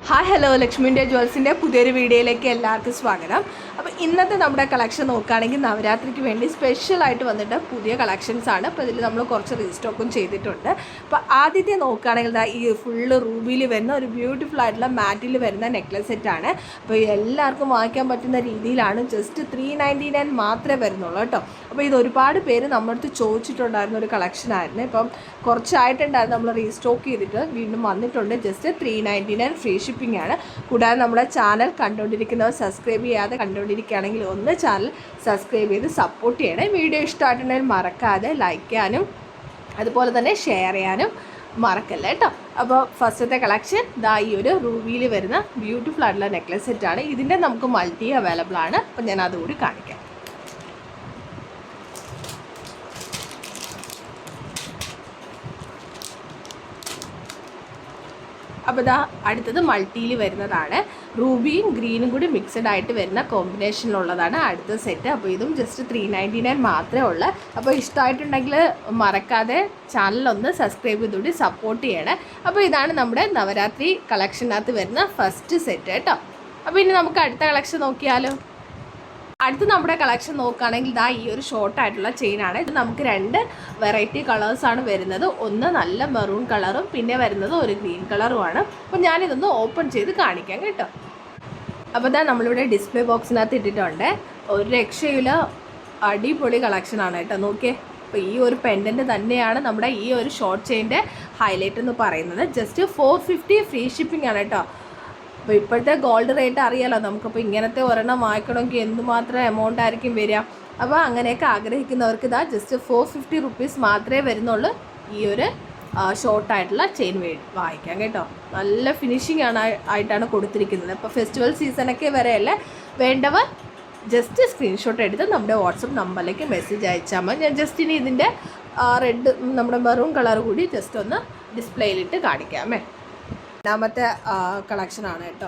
Hi hello Lakshmi India ജ്വൽസിൻ്റെ പുതിയൊരു വീഡിയോയിലേക്ക് എല്ലാവർക്കും സ്വാഗതം. അപ്പോൾ ഇന്നത്തെ നമ്മുടെ കളക്ഷൻ നോക്കുകയാണെങ്കിൽ നവരാത്രിക്ക് വേണ്ടി സ്പെഷ്യലായിട്ട് വന്നിട്ട് പുതിയ കളക്ഷൻസ് ആണ്. അപ്പോൾ ഇതിൽ നമ്മൾ കുറച്ച് റീസ്റ്റോക്കും ചെയ്തിട്ടുണ്ട്. അപ്പോൾ ആദ്യത്തെ നോക്കുകയാണെങ്കിൽ ഈ ഫുള്ള് റൂബിയിൽ വരുന്ന ഒരു ബ്യൂട്ടിഫുൾ ആയിട്ടുള്ള മാറ്റിൽ വരുന്ന നെക്ലസ് സെറ്റാണ്. അപ്പോൾ എല്ലാവർക്കും വാങ്ങിക്കാൻ പറ്റുന്ന രീതിയിലാണ്. ജസ്റ്റ് 399 മാത്രമേ വരുന്നുള്ളൂ കേട്ടോ. അപ്പോൾ ഇത് ഒരുപാട് പേര് നമ്മുടെ അടുത്ത് ചോദിച്ചിട്ടുണ്ടായിരുന്ന ഒരു കളക്ഷനായിരുന്നു. ഇപ്പം കുറച്ചായിട്ടുണ്ടായിരുന്നു നമ്മൾ റീസ്റ്റോക്ക് ചെയ്തിട്ട് വീണ്ടും വന്നിട്ടുണ്ട്. ജസ്റ്റ് 399 ഫ്രീ ഷിപ്പിംഗ് ആണ്. കൂടാതെ നമ്മുടെ ചാനൽ കണ്ടുകൊണ്ടിരിക്കുന്നവർ സബ്സ്ക്രൈബ് ചെയ്യാതെ കണ്ടുകൊണ്ടിരിക്കുകയാണെങ്കിൽ ഒന്ന് ചാനൽ സബ്സ്ക്രൈബ് ചെയ്ത് സപ്പോർട്ട് ചെയ്യണേ. വീഡിയോ ഇഷ്ടമായിട്ടുണ്ടെങ്കിൽ മറക്കാതെ ലൈക്ക് ചെയ്യാനും അതുപോലെ തന്നെ ഷെയർ ചെയ്യാനും മറക്കല്ല കേട്ടോ. അപ്പോൾ ഫസ്റ്റത്തെ കളക്ഷൻ ഈ ഒരു റൂബിയിൽ വരുന്ന ബ്യൂട്ടിഫുൾ ആയിട്ടുള്ള നെക്ലസ് സെറ്റാണ്. ഇതിൻ്റെ നമുക്ക് മൾട്ടി അവൈലബിൾ ആണ്. അപ്പോൾ ഞാൻ അതുകൂടി കാണിക്കാം. അപ്പോൾ അടുത്തത് മൾട്ടിയിൽ വരുന്നതാണ്. റൂബിയും ഗ്രീനും കൂടി മിക്സഡ് ആയിട്ട് വരുന്ന കോമ്പിനേഷനിലുള്ളതാണ് അടുത്ത സെറ്റ്. അപ്പോൾ ഇതും ജസ്റ്റ് 399 മാത്രമേ ഉള്ളൂ. അപ്പോൾ ഇഷ്ടമായിട്ടുണ്ടെങ്കിൽ മറക്കാതെ ചാനലൊന്ന് സബ്സ്ക്രൈബ് ചെയ്തുകൂടി സപ്പോർട്ട് ചെയ്യണേ. അപ്പോൾ ഇതാണ് നമ്മുടെ നവരാത്രി കളക്ഷനകത്ത് വരുന്ന ഫസ്റ്റ് സെറ്റ് കേട്ടോ. അപ്പോൾ ഇനി നമുക്ക് അടുത്ത കളക്ഷൻ നോക്കിയാലോ. അടുത്ത് നമ്മുടെ കളക്ഷൻ നോക്കുകയാണെങ്കിൽ ഈ ഒരു ഷോർട്ടായിട്ടുള്ള ചെയിനാണ്. ഇത് നമുക്ക് 2 വെറൈറ്റി കളേഴ്സാണ് വരുന്നത്. ഒന്ന് നല്ല മെറൂൺ കളറും പിന്നെ വരുന്നത് ഒരു ഗ്രീൻ കളറുമാണ്. അപ്പോൾ ഞാനിതൊന്ന് ഓപ്പൺ ചെയ്ത് കാണിക്കാം കേട്ടോ. അപ്പോൾ നമ്മളിവിടെ ഡിസ്പ്ലേ ബോക്സിനകത്ത് ഇട്ടിട്ടുണ്ട്. ഒരു രക്ഷയില്ല, അടിപൊളി കളക്ഷനാണ് കേട്ടോ. നോക്കിയേ, അപ്പോൾ ഈ ഒരു പെൻഡൻറ്റ് തന്നെയാണ് നമ്മുടെ ഈ ഒരു ഷോർട്ട് ചെയിൻ്റെ ഹൈലൈറ്റ് എന്ന് പറയുന്നത്. ജസ്റ്റ് 450 ഫ്രീ ഷിപ്പിംഗ് ആണ് കേട്ടോ. അപ്പോൾ ഇപ്പോഴത്തെ ഗോൾഡ് റേറ്റ് അറിയാലോ നമുക്കപ്പോൾ ഇങ്ങനത്തെ ഒരെണ്ണം വാങ്ങിക്കണമെങ്കിൽ എന്തുമാത്രം എമൗണ്ട് ആയിരിക്കും വരിക. അപ്പോൾ അങ്ങനെയൊക്കെ ആഗ്രഹിക്കുന്നവർക്ക് ജസ്റ്റ് 450 റുപ്പീസ് മാത്രമേ വരുന്നുള്ളൂ ഈ ഒരു ഷോർട്ടായിട്ടുള്ള ചെയിൻ വാങ്ങിക്കാം കേട്ടോ. നല്ല ഫിനിഷിംഗ് ആയിട്ടാണ് കൊടുത്തിരിക്കുന്നത്. അപ്പോൾ ഫെസ്റ്റിവൽ സീസണൊക്കെ വരെയല്ലേ, വേണ്ടവർ ജസ്റ്റ് സ്ക്രീൻഷോട്ട് എടുത്ത് നമ്മുടെ വാട്സപ്പ് നമ്പറിലേക്ക് മെസ്സേജ് അയച്ചാൽ മതി. ഞാൻ ജസ്റ്റ് ഇനി ഇതിൻ്റെ റെഡ് നമ്മുടെ മെറൂൺ കളർ കൂടി ജസ്റ്റ് ഒന്ന് ഡിസ്പ്ലേയിലിട്ട് കാണിക്കാമേ. രണ്ടാമത്തെ കളക്ഷനാണ് കേട്ടോ.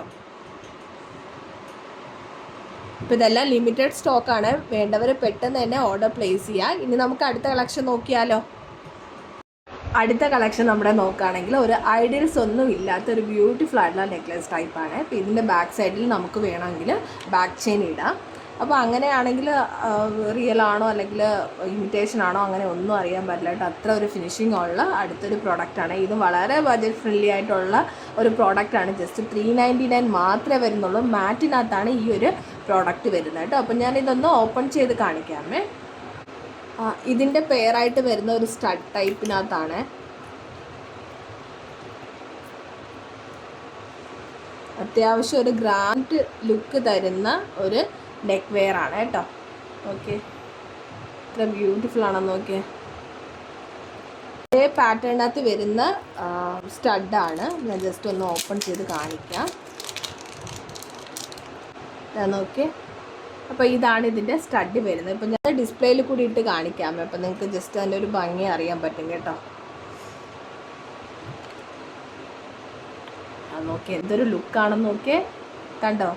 ഇപ്പോൾ ഇതെല്ലാം ലിമിറ്റഡ് സ്റ്റോക്കാണ്. വേണ്ടവർ പെട്ടെന്ന് തന്നെ ഓർഡർ പ്ലേസ് ചെയ്യുക. ഇനി നമുക്ക് അടുത്ത കളക്ഷൻ നോക്കിയാലോ. അടുത്ത കളക്ഷൻ നമ്മുടെ നോക്കുകയാണെങ്കിൽ ഒരു ഐഡിയൽസ് ഒന്നും ഇല്ലാത്തൊരു ബ്യൂട്ടിഫുൾ ആയിട്ടുള്ള നെക്ലസ് ടൈപ്പാണ്. അപ്പോൾ ഇതിൻ്റെ ബാക്ക് സൈഡിൽ നമുക്ക് വേണമെങ്കിൽ ബാക്ക് ചെയിൻ ഇടാം. അപ്പോൾ അങ്ങനെയാണെങ്കിൽ റിയൽ ആണോ അല്ലെങ്കിൽ ഇമിറ്റേഷൻ ആണോ അങ്ങനെ ഒന്നും അറിയാൻ പറ്റില്ല കേട്ടോ. അത്ര ഒരു ഫിനിഷിംഗ് ഉള്ള അടുത്തൊരു പ്രോഡക്റ്റാണ്. ഇത് വളരെ ബഡ്ജറ്റ് ഫ്രണ്ട്ലി ആയിട്ടുള്ള ഒരു പ്രോഡക്റ്റാണ്. ജസ്റ്റ് 399 മാത്രമേ വരുന്നുള്ളൂ. മാറ്റിനകത്താണ് ഈ ഒരു പ്രോഡക്റ്റ് വരുന്നത് കേട്ടോ. അപ്പോൾ ഞാനിതൊന്ന് ഓപ്പൺ ചെയ്ത് കാണിക്കാമേ. ഇതിൻ്റെ പെയറായിട്ട് വരുന്ന ഒരു സ്റ്റഡ് ടൈപ്പിനകത്താണ്. അത്യാവശ്യം ഒരു ഗ്രാൻഡ് ലുക്ക് തരുന്ന ഒരു നെക്ക് വെയർ ആണ് കേട്ടോ. ഓക്കെ, ഇത്ര ബ്യൂട്ടിഫുൾ ആണെന്ന് നോക്കിയേ. ഇതേ പാറ്റേണിനകത്ത് വരുന്ന സ്റ്റഡാണ്. ഞാൻ ജസ്റ്റ് ഒന്ന് ഓപ്പൺ ചെയ്ത് കാണിക്കാം. നോക്കിയേ, അപ്പോൾ ഇതാണ് ഇതിൻ്റെ സ്റ്റഡ് വരുന്നത്. ഇപ്പോൾ ഞാൻ ഡിസ്പ്ലേയിൽ കൂടി ഇട്ട് കാണിക്കാം. അപ്പോൾ നിങ്ങൾക്ക് ജസ്റ്റ് അതിൻ്റെ ഒരു ഭംഗി അറിയാൻ പറ്റും കേട്ടോ. നോക്കിയേ, എന്തൊരു ലുക്കാണെന്ന് നോക്കിയേ, കണ്ടോ,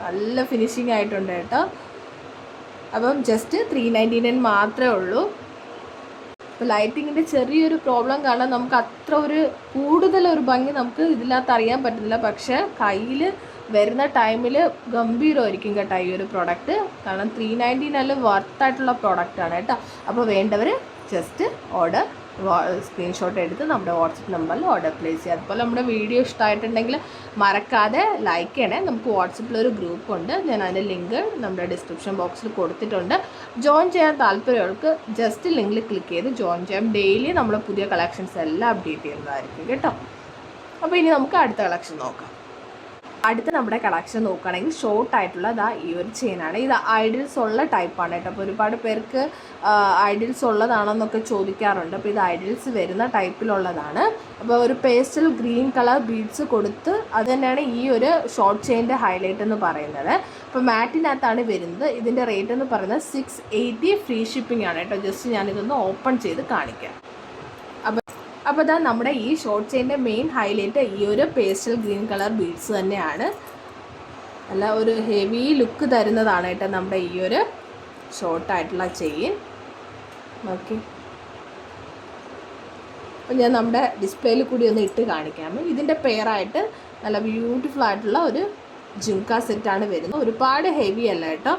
നല്ല ഫിനിഷിംഗ് ആയിട്ടുണ്ട് കേട്ടോ. അപ്പം ജസ്റ്റ് 399 മാത്രമേ ഉള്ളൂ. ഇപ്പോൾ ലൈറ്റിങ്ങിൻ്റെ ചെറിയൊരു പ്രോബ്ലം കാരണം നമുക്ക് അത്ര ഒരു കൂടുതലൊരു ഭംഗി നമുക്ക് ഇതിനകത്ത് അറിയാൻ പറ്റുന്നില്ല. പക്ഷേ കയ്യിൽ വരുന്ന ടൈമിൽ ഗംഭീരമായിരിക്കും കേട്ടോ ഈ ഒരു പ്രോഡക്റ്റ്. കാരണം 399 വർത്തായിട്ടുള്ള പ്രോഡക്റ്റാണ് കേട്ടോ. അപ്പോൾ വേണ്ടവർ ജസ്റ്റ് ഓർഡർ സ്ക്രീൻഷോട്ട് എടുത്ത് നമ്മുടെ വാട്സപ്പ് നമ്പറിൽ ഓർഡർ പ്ലേസ് ചെയ്യുക. അതുപോലെ നമ്മുടെ വീഡിയോ ഇഷ്ടമായിട്ടുണ്ടെങ്കിൽ മറക്കാതെ ലൈക്ക് ചെയ്യണേ. നമുക്ക് വാട്സപ്പിലൊരു ഗ്രൂപ്പുണ്ട്. ഞാൻ അതിൻ്റെ ലിങ്ക് നമ്മുടെ ഡിസ്ക്രിപ്ഷൻ ബോക്സിൽ കൊടുത്തിട്ടുണ്ട്. ജോയിൻ ചെയ്യാൻ താല്പര്യമുള്ളവർക്ക് ജസ്റ്റ് ലിങ്കിൽ ക്ലിക്ക് ചെയ്ത് ജോയിൻ ചെയ്യാം. ഡെയിലി നമ്മൾ പുതിയ കളക്ഷൻസ് എല്ലാം അപ്ഡേറ്റ് ചെയ്യുന്നതായിരിക്കും കേട്ടോ. അപ്പോൾ ഇനി നമുക്ക് അടുത്ത കളക്ഷൻ നോക്കാം. അടുത്ത നമ്മുടെ കളക്ഷൻ നോക്കുകയാണെങ്കിൽ ഷോർട്ടായിട്ടുള്ള ഈ ഒരു ചെയിനാണ്. ഇത് ഐഡിയൽസ് ഉള്ള ടൈപ്പാണ് കേട്ടോ. അപ്പോൾ ഒരുപാട് പേർക്ക് ഐഡിയൽസ് ഉള്ളതാണെന്നൊക്കെ ചോദിക്കാറുണ്ട്. അപ്പോൾ ഇത് ഐഡിയൽസ് വരുന്ന ടൈപ്പിലുള്ളതാണ്. അപ്പോൾ ഒരു പേസ്റ്റൽ ഗ്രീൻ കളർ ബീഡ്സ് കൊടുത്ത് അത് തന്നെയാണ് ഈ ഒരു ഷോർട്ട് ചെയിൻ്റെ ഹൈലൈറ്റ് എന്ന് പറയുന്നത്. അപ്പോൾ മാറ്റിനകത്താണ് വരുന്നത്. ഇതിൻ്റെ റേറ്റ് എന്ന് പറയുന്നത് 680 ഫ്രീ ഷിപ്പിംഗ് ആണ് കേട്ടോ. ജസ്റ്റ് ഞാനിതൊന്ന് ഓപ്പൺ ചെയ്ത് കാണിക്കാം. അപ്പോൾ നമ്മുടെ ഈ ഷോർട്ട് ചെയിൻ്റെ മെയിൻ ഹൈലൈറ്റ് ഈ ഒരു പേസ്റ്റൽ ഗ്രീൻ കളർ ബീഡ്സ് തന്നെയാണ്. നല്ല ഒരു ഹെവി ലുക്ക് തരുന്നതാണ് കേട്ടോ നമ്മുടെ ഈ ഒരു ഷോർട്ടായിട്ടുള്ള ചെയിൻ. ഓക്കെ, അപ്പോൾ ഞാൻ നമ്മുടെ ഡിസ്പ്ലേയിൽ കൂടി ഒന്ന് ഇട്ട് കാണിക്കാം. ഇതിൻ്റെ പെയറായിട്ട് നല്ല ബ്യൂട്ടിഫുൾ ആയിട്ടുള്ള ഒരു ജുംക്ക സെറ്റാണ് വരുന്നത്. ഒരുപാട് ഹെവി അല്ല കേട്ടോ,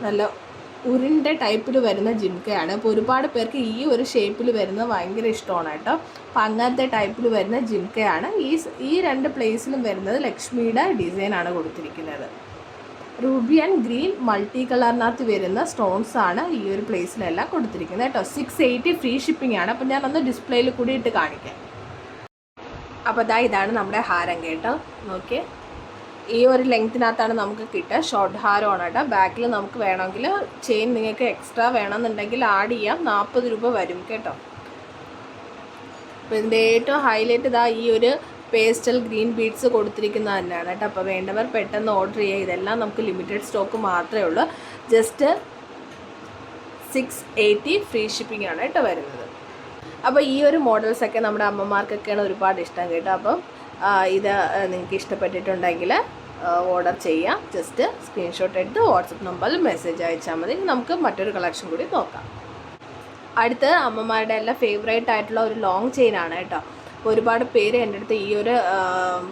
നല്ല ഉരുണ്ട ടൈപ്പിൽ വരുന്ന ജിംക്കയാണ്. അപ്പോൾ ഒരുപാട് പേർക്ക് ഈ ഒരു ഷേപ്പിൽ വരുന്നത് ഭയങ്കര ഇഷ്ടമാണ് കേട്ടോ. അപ്പോൾ അങ്ങനത്തെ ടൈപ്പിൽ വരുന്ന ജിംക്കയാണ്. ഈ രണ്ട് പ്ലേസിലും വരുന്നത് ലക്ഷ്മിയുടെ ഡിസൈനാണ് കൊടുത്തിരിക്കുന്നത്. റൂബി ആൻഡ് ഗ്രീൻ മൾട്ടി കളറിനകത്ത് വരുന്ന സ്റ്റോൺസാണ് ഈ ഒരു പ്ലേസിലെല്ലാം കൊടുത്തിരിക്കുന്നത് കേട്ടോ. 680 ഫ്രീ ഷിപ്പിംഗ് ആണ്. അപ്പോൾ ഞാനൊന്ന് ഡിസ്പ്ലേയിൽ കൂടി ഇട്ട് കാണിക്കാം. അപ്പോൾ ഇതാണ് നമ്മുടെ ഹാരം കേട്ടോ. നോക്കിയേ, ഈ ഒരു ലെങ്ത്തിനകത്താണ് നമുക്ക് കിട്ടുക. ഷോർട്ട് ഹാരമാണ് കേട്ടോ. ബാക്കിൽ നമുക്ക് വേണമെങ്കിൽ ചെയിൻ നിങ്ങൾക്ക് എക്സ്ട്രാ വേണമെന്നുണ്ടെങ്കിൽ ആഡ് ചെയ്യാം. 40 രൂപ വരും കേട്ടോ. അപ്പോൾ ഇതിൻ്റെ ഏറ്റവും ഹൈലൈറ്റ് ഈ ഒരു പേസ്റ്റൽ ഗ്രീൻ ബീഡ്സ് കൊടുത്തിരിക്കുന്നത് തന്നെയാണ് കേട്ടോ. അപ്പോൾ വേണ്ടവർ പെട്ടെന്ന് ഓർഡർ ചെയ്യുക. ഇതെല്ലാം നമുക്ക് ലിമിറ്റഡ് സ്റ്റോക്ക് മാത്രമേ ഉള്ളൂ. ജസ്റ്റ് 680 ഫ്രീ ഷിപ്പിംഗ് ആണ് കേട്ടോ വരുന്നത്. അപ്പോൾ ഈ ഒരു മോഡൽസൊക്കെ നമ്മുടെ അമ്മമാർക്കൊക്കെയാണ് ഒരുപാട് ഇഷ്ടം കേട്ടോ. അപ്പം ഇത് നിങ്ങൾക്ക് ഇഷ്ടപ്പെട്ടിട്ടുണ്ടെങ്കിൽ ഓർഡർ ചെയ്യാം. ജസ്റ്റ് സ്ക്രീൻഷോട്ട് എടുത്ത് വാട്സപ്പ് നമ്പറിൽ മെസ്സേജ് അയച്ചാൽ മതി. നമുക്ക് മറ്റൊരു കളക്ഷൻ കൂടി നോക്കാം. അടുത്ത് അമ്മമാരുടെ എല്ലാം ഫേവറേറ്റ് ആയിട്ടുള്ള ഒരു ലോങ് ചെയിനാണ് കേട്ടോ. അപ്പോൾ ഒരുപാട് പേര് എൻ്റെ അടുത്ത് ഈ ഒരു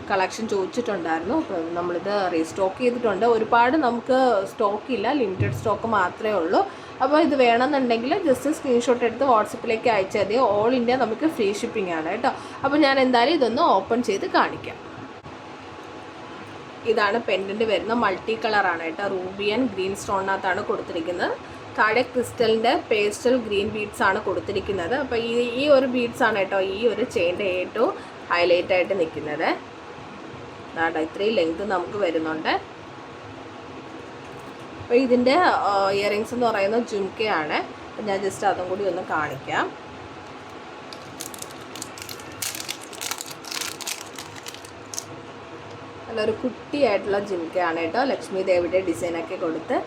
കളക്ഷൻ ചോദിച്ചിട്ടുണ്ടായിരുന്നു. അപ്പോൾ നമ്മളിത് റീസ്റ്റോക്ക് ചെയ്തിട്ടുണ്ട്. ഒരുപാട് നമുക്ക് സ്റ്റോക്കില്ല, ലിമിറ്റഡ് സ്റ്റോക്ക് മാത്രമേ ഉള്ളൂ. അപ്പോൾ ഇത് വേണമെന്നുണ്ടെങ്കിൽ ജസ്റ്റ് സ്ക്രീൻഷോട്ട് എടുത്ത് വാട്സപ്പിലേക്ക് അയച്ചാൽ മതി. ഓൾ ഇന്ത്യ നമുക്ക് ഫ്രീ ഷിപ്പിംഗ് ആണ് കേട്ടോ. അപ്പോൾ ഞാൻ എന്തായാലും ഇതൊന്ന് ഓപ്പൺ ചെയ്ത് കാണിക്കാം. ഇതാണ് പെൻഡൻറ്റ് വരുന്ന മൾട്ടി കളറാണ് കേട്ടോ. റൂബി ആൻഡ് ഗ്രീൻ സ്റ്റോണിനകത്താണ് കൊടുത്തിരിക്കുന്നത്. താഴെ ക്രിസ്റ്റലിൻ്റെ പേസ്റ്റൽ ഗ്രീൻ ബീഡ്സ് ആണ് കൊടുത്തിരിക്കുന്നത്. അപ്പോൾ ഈ ഒരു ബീഡ്സ് ആണ് കേട്ടോ ഈ ഒരു ചെയിൻ്റെ ഏറ്റവും ഹൈലൈറ്റ് ആയിട്ട് നിൽക്കുന്നത്. അതാ ഇത്രയും ലെങ്ത് നമുക്ക് വരുന്നുണ്ട്. അപ്പോൾ ഇതിൻ്റെ ഇയറിങ്സ് എന്ന് പറയുന്നത് ജുംക്കയാണ്. അപ്പോൾ ഞാൻ ജസ്റ്റ് അതും കൂടി ഒന്ന് കാണിക്കാം. നല്ലൊരു കുട്ടിയായിട്ടുള്ള ജിംക്കയാണ് കേട്ടോ. ലക്ഷ്മി ദേവിയുടെ ഡിസൈനൊക്കെ കൊടുത്ത്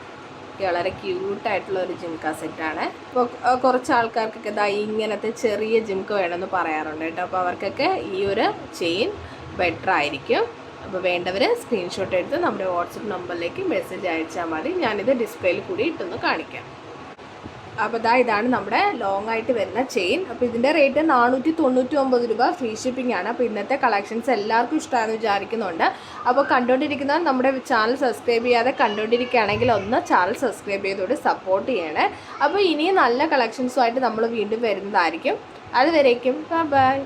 വളരെ ക്യൂട്ടായിട്ടുള്ള ഒരു ജിംക്ക സെറ്റാണ്. അപ്പോൾ കുറച്ച് ആൾക്കാർക്കൊക്കെ ഇങ്ങനത്തെ ചെറിയ ജിംക്ക വേണമെന്ന് പറയാറുണ്ട് കേട്ടോ. അപ്പോൾ അവർക്കൊക്കെ ഈ ഒരു ചെയിൻ ബെറ്റർ ആയിരിക്കും. അപ്പോൾ വേണ്ടവർ സ്ക്രീൻഷോട്ട് എടുത്ത് നമ്മുടെ വാട്സപ്പ് നമ്പറിലേക്ക് മെസ്സേജ് അയച്ചാൽ മതി. ഞാനിത് ഡിസ്പ്ലേയിൽ കൂടി ഇട്ടൊന്ന് കാണിക്കാം. അപ്പോൾ ഇതാണ് നമ്മുടെ ലോങ് ആയിട്ട് വരുന്ന ചെയിൻ. അപ്പോൾ ഇതിൻ്റെ റേറ്റ് 499 രൂപ ഫ്രീ ഷിപ്പിംഗ് ആണ്. അപ്പോൾ ഇന്നത്തെ കളക്ഷൻസ് എല്ലാവർക്കും ഇഷ്ടമാണെന്ന് വിചാരിക്കുന്നുണ്ട്. അപ്പോൾ കണ്ടുകൊണ്ടിരിക്കുന്നവർ നമ്മുടെ ചാനൽ സബ്സ്ക്രൈബ് ചെയ്യാതെ കണ്ടുകൊണ്ടിരിക്കുകയാണെങ്കിൽ ഒന്ന് ചാനൽ സബ്സ്ക്രൈബ് ചെയ്തുകൊണ്ട് സപ്പോർട്ട് ചെയ്യണേ. അപ്പോൾ ഇനിയും നല്ല കളക്ഷൻസുമായിട്ട് നമ്മൾ വീണ്ടും വരുന്നതായിരിക്കും. അതുവരേക്കും ബൈ.